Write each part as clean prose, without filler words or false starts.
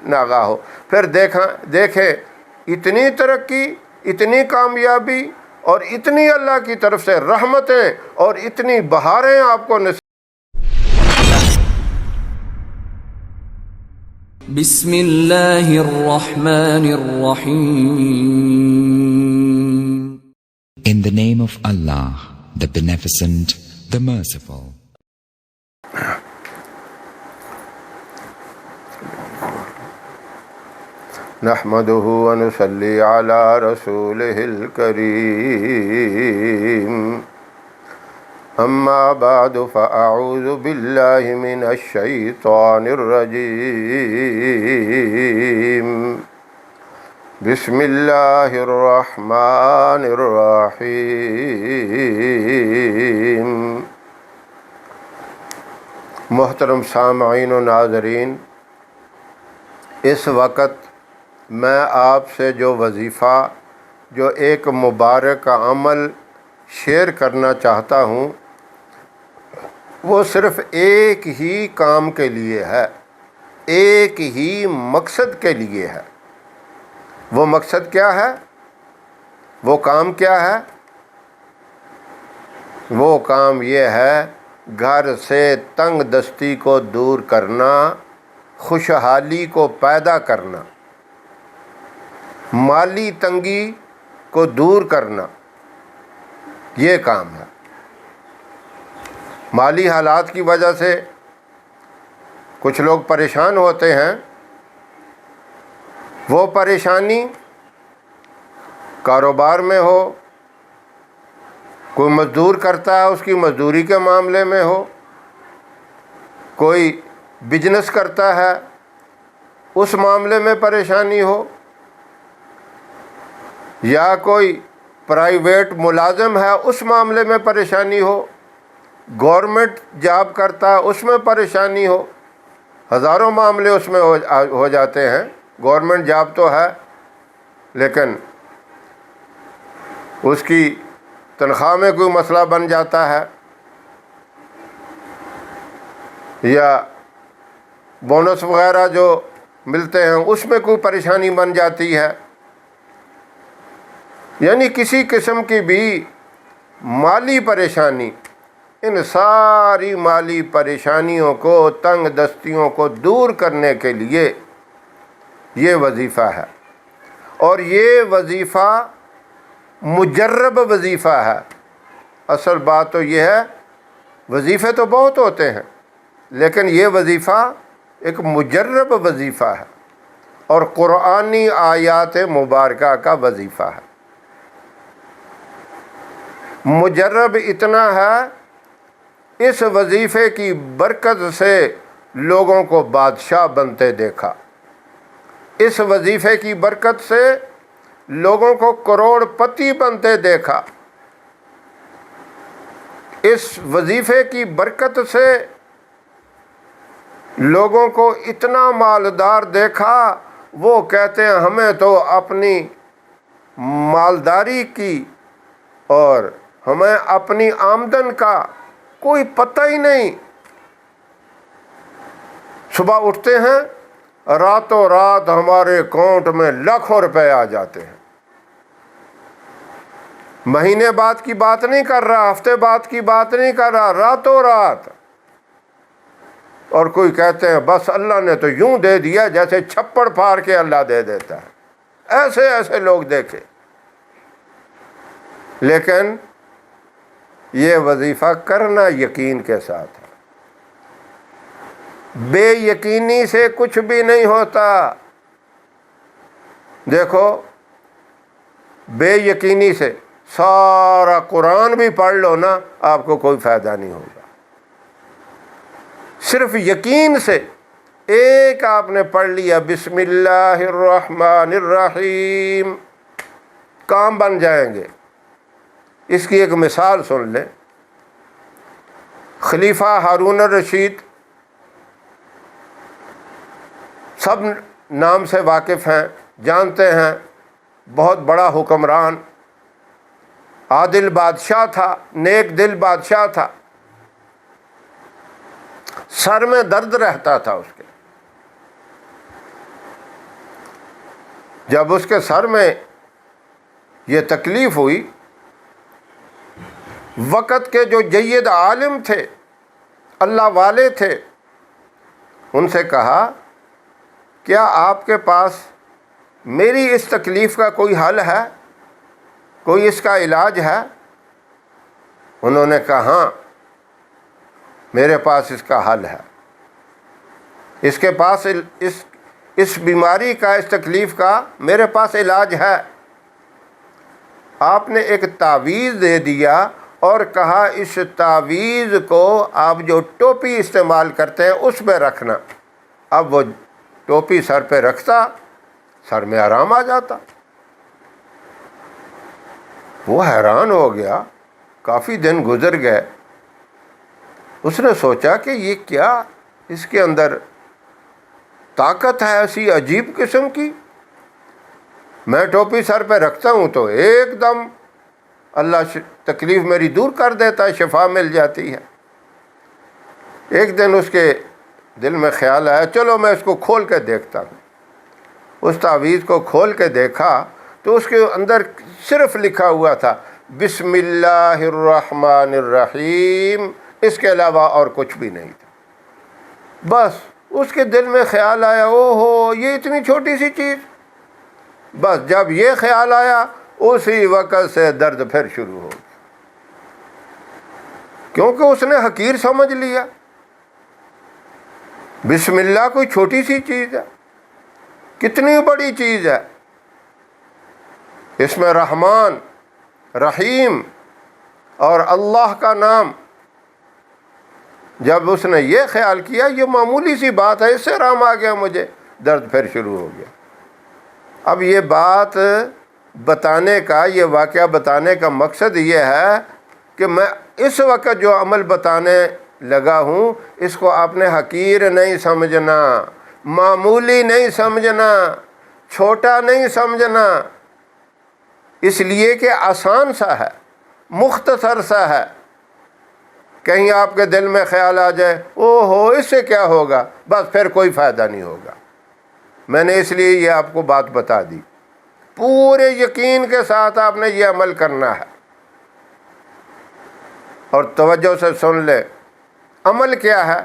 ناگاہ ہو۔ پھر دیکھیں اتنی ترقی، اتنی کامیابی اور اتنی اللہ کی طرف سے رحمتیں اور اتنی بہاریں آپ کو نصیب۔ بسم اللہ الرحمن الرحیم۔ In the name of Allah, the Beneficent, the Merciful. نحمده ونصلي على رسوله الكريم، أما بعد فأعوذ بالله من الشيطان الرجيم، بسم الله الرحمن الرحيم۔ محترم سامعین و ناظرین، اس وقت میں آپ سے جو وظیفہ، جو ایک مبارک عمل شیئر کرنا چاہتا ہوں، وہ صرف ایک ہی کام کے لیے ہے، ایک ہی مقصد کے لیے ہے۔ وہ مقصد کیا ہے؟ وہ کام کیا ہے؟ وہ کام یہ ہے گھر سے تنگ دستی کو دور کرنا، خوشحالی کو پیدا کرنا، مالی تنگی کو دور کرنا، یہ کام ہے۔ مالی حالات کی وجہ سے کچھ لوگ پریشان ہوتے ہیں، وہ پریشانی کاروبار میں ہو، کوئی مزدور کرتا ہے اس کی مزدوری کے معاملے میں ہو، کوئی بزنس کرتا ہے اس معاملے میں پریشانی ہو، یا کوئی پرائیویٹ ملازم ہے اس معاملے میں پریشانی ہو، گورنمنٹ جاب کرتا ہے اس میں پریشانی ہو، ہزاروں معاملے اس میں ہو جاتے ہیں۔ گورنمنٹ جاب تو ہے لیکن اس کی تنخواہ میں کوئی مسئلہ بن جاتا ہے، یا بونس وغیرہ جو ملتے ہیں اس میں کوئی پریشانی بن جاتی ہے، یعنی کسی قسم کی بھی مالی پریشانی، ان ساری مالی پریشانیوں کو، تنگ دستیوں کو دور کرنے کے لیے یہ وظیفہ ہے۔ اور یہ وظیفہ مجرب وظیفہ ہے۔ اصل بات تو یہ ہے، وظیفے تو بہت ہوتے ہیں لیکن یہ وظیفہ ایک مجرب وظیفہ ہے اور قرآنی آیات مبارکہ کا وظیفہ ہے۔ مجرب اتنا ہے، اس وظیفے کی برکت سے لوگوں کو بادشاہ بنتے دیکھا، اس وظیفے کی برکت سے لوگوں کو کروڑ پتی بنتے دیکھا، اس وظیفے کی برکت سے لوگوں کو اتنا مالدار دیکھا، وہ کہتے ہیں ہمیں تو اپنی مالداری کی اور ہمیں اپنی آمدن کا کوئی پتہ ہی نہیں۔ صبح اٹھتے ہیں، راتوں رات ہمارے اکاؤنٹ میں لاکھوں روپے آ جاتے ہیں۔ مہینے بعد کی بات نہیں کر رہا، ہفتے بعد کی بات نہیں کر رہا، راتوں رات۔ اور کوئی کہتے ہیں بس اللہ نے تو یوں دے دیا جیسے چھپڑ پھاڑ کے اللہ دے دیتا ہے۔ ایسے ایسے لوگ دیکھے، لیکن یہ وظیفہ کرنا یقین کے ساتھ ہے۔ بے یقینی سے کچھ بھی نہیں ہوتا۔ دیکھو، بے یقینی سے سارا قرآن بھی پڑھ لو نا، آپ کو کوئی فائدہ نہیں ہوگا۔ صرف یقین سے ایک آپ نے پڑھ لیا بسم اللہ الرحمن الرحیم، کام بن جائیں گے۔ اس کی ایک مثال سن لیں۔ خلیفہ ہارون الرشید سب نام سے واقف ہیں، جانتے ہیں، بہت بڑا حکمران، عادل بادشاہ تھا، نیک دل بادشاہ تھا، سر میں درد رہتا تھا اس کے۔ جب اس کے سر میں یہ تکلیف ہوئی، وقت کے جو جید عالم تھے، اللہ والے تھے، ان سے کہا کیا آپ کے پاس میری اس تکلیف کا کوئی حل ہے، کوئی اس کا علاج ہے؟ انہوں نے کہا ہاں میرے پاس اس کا حل ہے، اس کے پاس اس بیماری کا، اس تکلیف کا میرے پاس علاج ہے۔ آپ نے ایک تعویذ دے دیا اور کہا اس تعویذ کو آپ جو ٹوپی استعمال کرتے ہیں اس پہ رکھنا۔ اب وہ ٹوپی سر پہ رکھتا، سر میں آرام آ جاتا۔ وہ حیران ہو گیا، کافی دن گزر گئے، اس نے سوچا کہ یہ کیا، اس کے اندر طاقت ہے ایسی عجیب قسم کی، میں ٹوپی سر پہ رکھتا ہوں تو ایک دم اللہ تکلیف میری دور کر دیتا ہے، شفا مل جاتی ہے۔ ایک دن اس کے دل میں خیال آیا چلو میں اس کو کھول کے دیکھتا ہوں۔ اس تعویذ کو کھول کے دیکھا تو اس کے اندر صرف لکھا ہوا تھا بسم اللہ الرحمن الرحیم، اس کے علاوہ اور کچھ بھی نہیں تھا۔ بس اس کے دل میں خیال آیا او ہو یہ اتنی چھوٹی سی چیز۔ بس جب یہ خیال آیا اسی وقت سے درد پھر شروع ہو گیا، کیونکہ اس نے حقیر سمجھ لیا بسم اللہ کوئی چھوٹی سی چیز ہے، کتنی بڑی چیز ہے۔ اس میں رحمان، رحیم اور اللہ کا نام، جب اس نے یہ خیال کیا یہ معمولی سی بات ہے، اس سے آرام آ گیا مجھے، درد پھر شروع ہو گیا۔ اب یہ بات بتانے کا، یہ واقعہ بتانے کا مقصد یہ ہے کہ میں اس وقت جو عمل بتانے لگا ہوں اس کو آپ نے حقیر نہیں سمجھنا، معمولی نہیں سمجھنا، چھوٹا نہیں سمجھنا، اس لیے کہ آسان سا ہے، مختصر سا ہے۔ کہیں آپ کے دل میں خیال آ جائے او ہو اس سے کیا ہوگا، بس پھر کوئی فائدہ نہیں ہوگا۔ میں نے اس لیے یہ آپ کو بات بتا دی، پورے یقین کے ساتھ آپ نے یہ عمل کرنا ہے۔ اور توجہ سے سن لے، عمل کیا ہے؟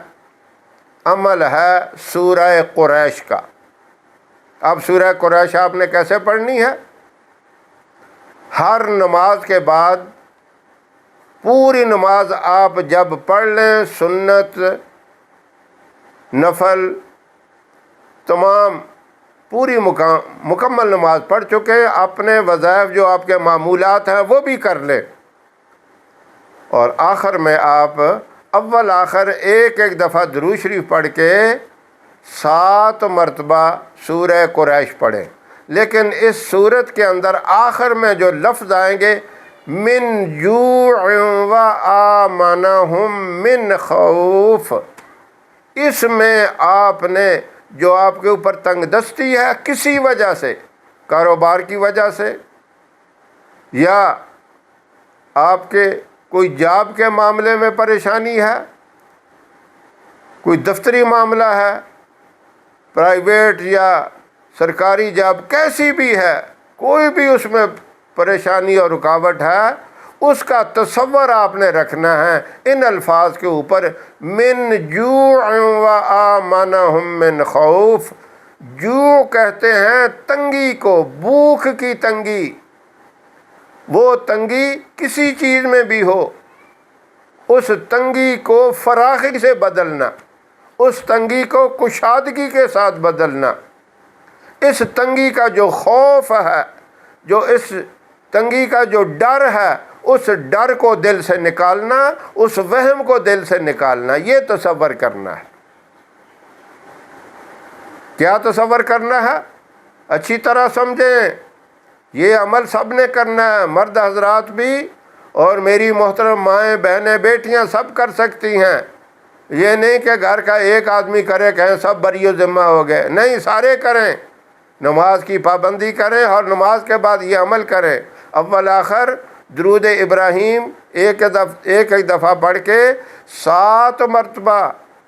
عمل ہے سورہ قریش کا۔ اب سورہ قریش آپ نے کیسے پڑھنی ہے؟ ہر نماز کے بعد پوری نماز آپ جب پڑھ لیں، سنت، نفل، تمام پوری مکمل نماز پڑھ چکے، اپنے وظائف جو آپ کے معمولات ہیں وہ بھی کر لیں، اور آخر میں آپ اول آخر ایک دفعہ درود شریف پڑھ کے 7 مرتبہ سورہ قریش پڑھیں۔ لیکن اس صورت کے اندر آخر میں جو لفظ آئیں گے من جوع و آمنہم من خوف، اس میں آپ نے جو آپ کے اوپر تنگ دستی ہے کسی وجہ سے، کاروبار کی وجہ سے، یا آپ کے کوئی جاب کے معاملے میں پریشانی ہے، کوئی دفتری معاملہ ہے، پرائیویٹ یا سرکاری جاب کیسی بھی ہے، کوئی بھی اس میں پریشانی اور رکاوٹ ہے، اس کا تصور آپ نے رکھنا ہے ان الفاظ کے اوپر، من جوع و آمنہم من خوف۔ جوع کہتے ہیں تنگی کو، بھوک کی تنگی، وہ تنگی کسی چیز میں بھی ہو، اس تنگی کو فراخی سے بدلنا، اس تنگی کو کشادگی کے ساتھ بدلنا، اس تنگی کا جو خوف ہے، جو اس تنگی کا جو ڈر ہے، اس ڈر کو دل سے نکالنا، اس وہم کو دل سے نکالنا، یہ تصور کرنا ہے۔ کیا تصور کرنا ہے؟ اچھی طرح سمجھیں، یہ عمل سب نے کرنا ہے، مرد حضرات بھی اور میری محترم مائیں، بہنیں، بیٹیاں سب کر سکتی ہیں۔ یہ نہیں کہ گھر کا ایک آدمی کرے کہیں سب بری و ذمہ ہو گئے، نہیں، سارے کریں، نماز کی پابندی کریں اور نماز کے بعد یہ عمل کریں۔ اول آخر درود ابراہیم ایک دفعہ پڑھ کے 7 مرتبہ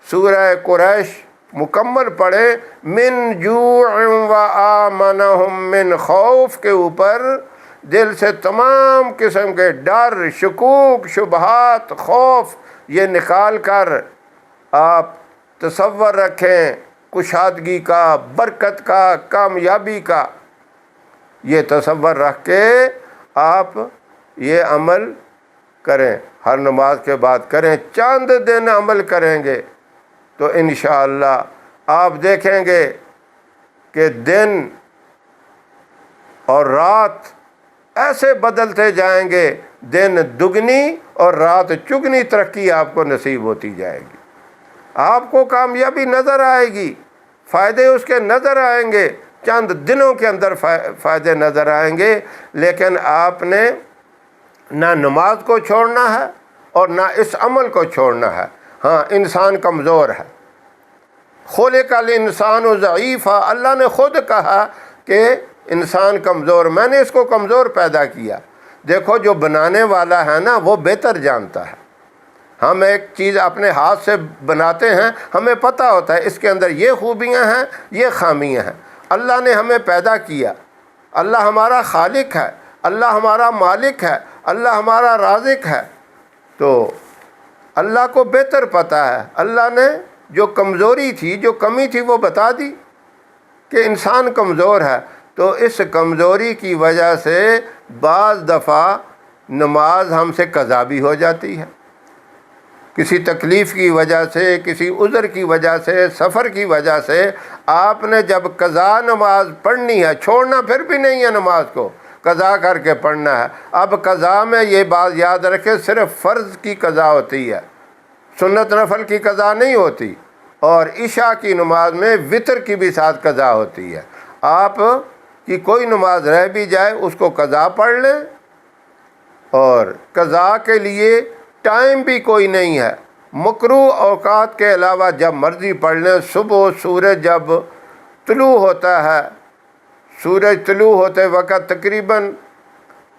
سورہ قریش مکمل پڑھیں، من جوع و آمنہم من خوف کے اوپر دل سے تمام قسم کے ڈر، شکوک، شبہات، خوف یہ نکال کر آپ تصور رکھیں کشادگی کا، برکت کا، کامیابی کا۔ یہ تصور رکھ کے آپ یہ عمل کریں، ہر نماز کے بعد کریں، چند دن عمل کریں گے تو انشاءاللہ آپ دیکھیں گے کہ دن اور رات ایسے بدلتے جائیں گے، دن دگنی اور رات چگنی ترقی آپ کو نصیب ہوتی جائے گی۔ آپ کو کامیابی نظر آئے گی، فائدے اس کے نظر آئیں گے، چند دنوں کے اندر فائدے نظر آئیں گے۔ لیکن آپ نے نہ نماز کو چھوڑنا ہے اور نہ اس عمل کو چھوڑنا ہے۔ ہاں، انسان کمزور ہے، خلق الانسان ضعیفا، اللہ نے خود کہا کہ انسان کمزور، میں نے اس کو کمزور پیدا کیا۔ دیکھو جو بنانے والا ہے نا وہ بہتر جانتا ہے۔ ہم ایک چیز اپنے ہاتھ سے بناتے ہیں، ہمیں پتہ ہوتا ہے اس کے اندر یہ خوبیاں ہیں، یہ خامیاں ہیں۔ اللہ نے ہمیں پیدا کیا، اللہ ہمارا خالق ہے، اللہ ہمارا مالک ہے، اللہ ہمارا رازق ہے، تو اللہ کو بہتر پتہ ہے۔ اللہ نے جو کمزوری تھی، جو کمی تھی وہ بتا دی کہ انسان کمزور ہے، تو اس کمزوری کی وجہ سے بعض دفعہ نماز ہم سے قضا بھی ہو جاتی ہے، کسی تکلیف کی وجہ سے، کسی عذر کی وجہ سے، سفر کی وجہ سے۔ آپ نے جب قضا نماز پڑھنی ہے، چھوڑنا پھر بھی نہیں ہے نماز کو، قضا کر کے پڑھنا ہے۔ اب قضا میں یہ بات یاد رکھیں، صرف فرض کی قضا ہوتی ہے، سنت نفل کی قضا نہیں ہوتی، اور عشاء کی نماز میں وتر کی بھی ساتھ قضا ہوتی ہے۔ آپ کی کوئی نماز رہ بھی جائے اس کو قضا پڑھ لیں، اور قضا کے لیے ٹائم بھی کوئی نہیں ہے، مکروہ اوقات کے علاوہ جب مرضی پڑھ لیں۔ صبح سورج جب طلوع ہوتا ہے، سورج طلوع ہوتے وقت تقریباً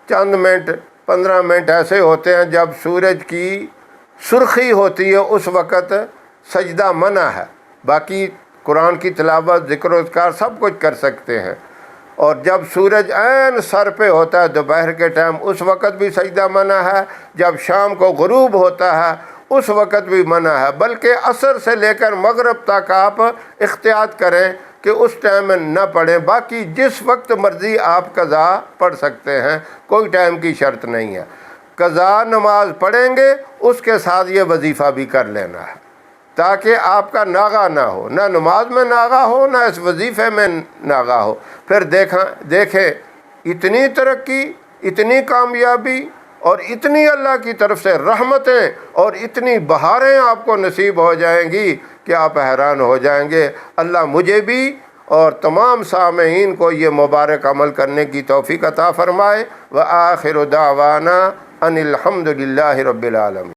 چند منٹ، 15 منٹ ایسے ہوتے ہیں جب سورج کی سرخی ہوتی ہے، اس وقت سجدہ منع ہے، باقی قرآن کی تلاوت، ذکر و اذکار سب کچھ کر سکتے ہیں۔ اور جب سورج عین سر پہ ہوتا ہے دوپہر کے ٹائم، اس وقت بھی سجدہ منع ہے۔ جب شام کو غروب ہوتا ہے اس وقت بھی منع ہے، بلکہ عصر سے لے کر مغرب تک آپ احتیاط کریں کہ اس ٹائم میں نہ پڑھیں، باقی جس وقت مرضی آپ قضا پڑھ سکتے ہیں، کوئی ٹائم کی شرط نہیں ہے۔ قضا نماز پڑھیں گے اس کے ساتھ یہ وظیفہ بھی کر لینا ہے، تاکہ آپ کا ناغہ نہ ہو، نہ نماز میں ناغہ ہو، نہ اس وظیفے میں ناغہ ہو۔ پھر دیکھیں اتنی ترقی، اتنی کامیابی اور اتنی اللہ کی طرف سے رحمتیں اور اتنی بہاریں آپ کو نصیب ہو جائیں گی کہ آپ حیران ہو جائیں گے۔ اللہ مجھے بھی اور تمام سامعین کو یہ مبارک عمل کرنے کی توفیق عطا فرمائے۔ وآخر دعوانا ان الحمد للہ رب العالمین۔